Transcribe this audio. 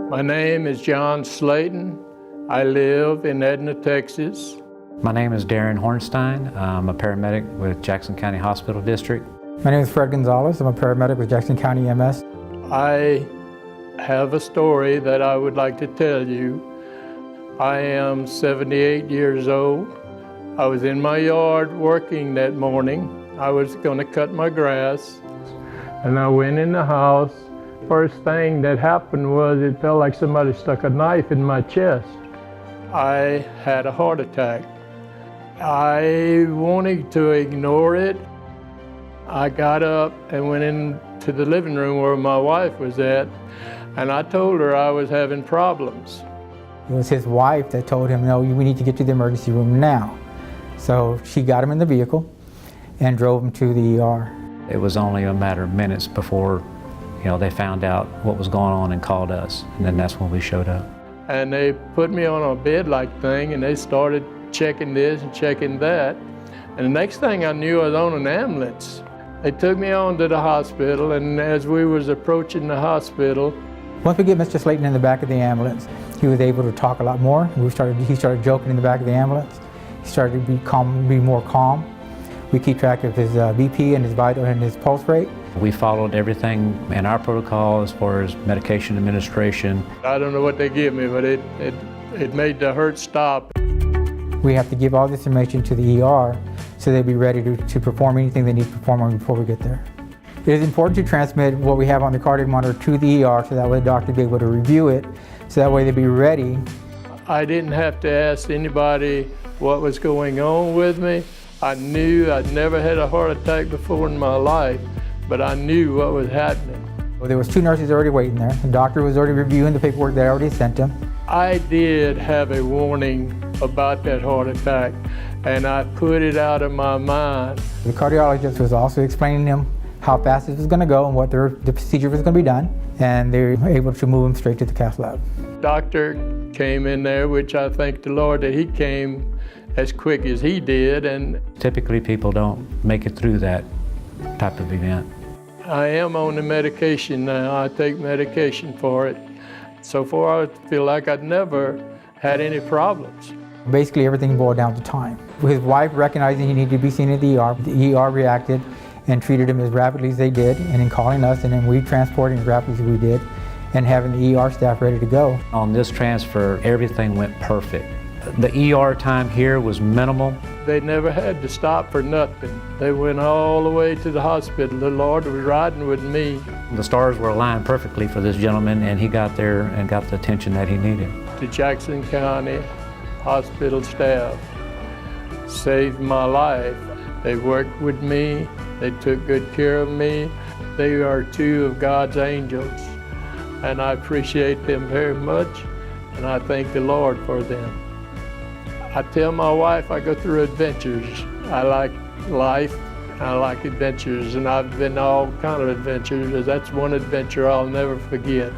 My name is John Slaton. I live in Edna, Texas. My name is Darren Hornstein. I'm a paramedic with Jackson County Hospital District. My name is Fred Gonzalez. I'm a paramedic with Jackson County MS. I have a story that I would like to tell you. I am 78 years old. I was in my yard working that morning. I was going to cut my grass, and I went in the house. First thing that happened was it felt like somebody stuck a knife in my chest. I had a heart attack. I wanted to ignore it. I got up and went into the living room where my wife was at, and I told her I was having problems. It was his wife that told him, no, we need to get to the emergency room now. So she got him in the vehicle and drove him to the ER. It was only a matter of minutes before they found out what was going on and called us, and then that's when we showed up. And they put me on a bed-like thing, and they started checking this and checking that. And the next thing I knew, I was on an ambulance. They took me on to the hospital, and as we was approaching the hospital, once we get Mr. Slaton in the back of the ambulance, he was able to talk a lot more. He started joking in the back of the ambulance. He started to be more calm. We keep track of his BP and his vital and his pulse rate. We followed everything in our protocol as far as medication administration. I don't know what they give me, but it made the hurt stop. We have to give all this information to the ER so they'll be ready to perform anything they need to perform on before we get there. It is important to transmit what we have on the cardiac monitor to the ER so that way the doctor will be able to review it, so that way they'll be ready. I didn't have to ask anybody what was going on with me. I knew I'd never had a heart attack before in my life, but I knew what was happening. Well, there was 2 nurses already waiting there. The doctor was already reviewing the paperwork that I already sent him. I did have a warning about that heart attack, and I put it out of my mind. The cardiologist was also explaining to him how fast this was going to go and what the procedure was going to be done, and they were able to move him straight to the cath lab. Doctor came in there, which I thank the Lord that he came as quick as he did. And typically people don't make it through that type of event. I am on the medication now. I take medication for it. So far I feel like I'd never had any problems. Basically everything boiled down to time. His wife recognizing he needed to be seen at the ER reacted and treated him as rapidly as they did, and in calling us, and then we transported him as rapidly as we did, and having the ER staff ready to go. On this transfer, everything went perfect. The ER time here was minimal. They never had to stop for nothing. They went all the way to the hospital. The Lord was riding with me. The stars were aligned perfectly for this gentleman, and he got there and got the attention that he needed. The Jackson County Hospital staff saved my life. They worked with me. They took good care of me. They are 2 of God's angels, and I appreciate them very much, and I thank the Lord for them. I tell my wife I go through adventures. I like life, I like adventures, and I've been all kind of adventures. That's one adventure I'll never forget.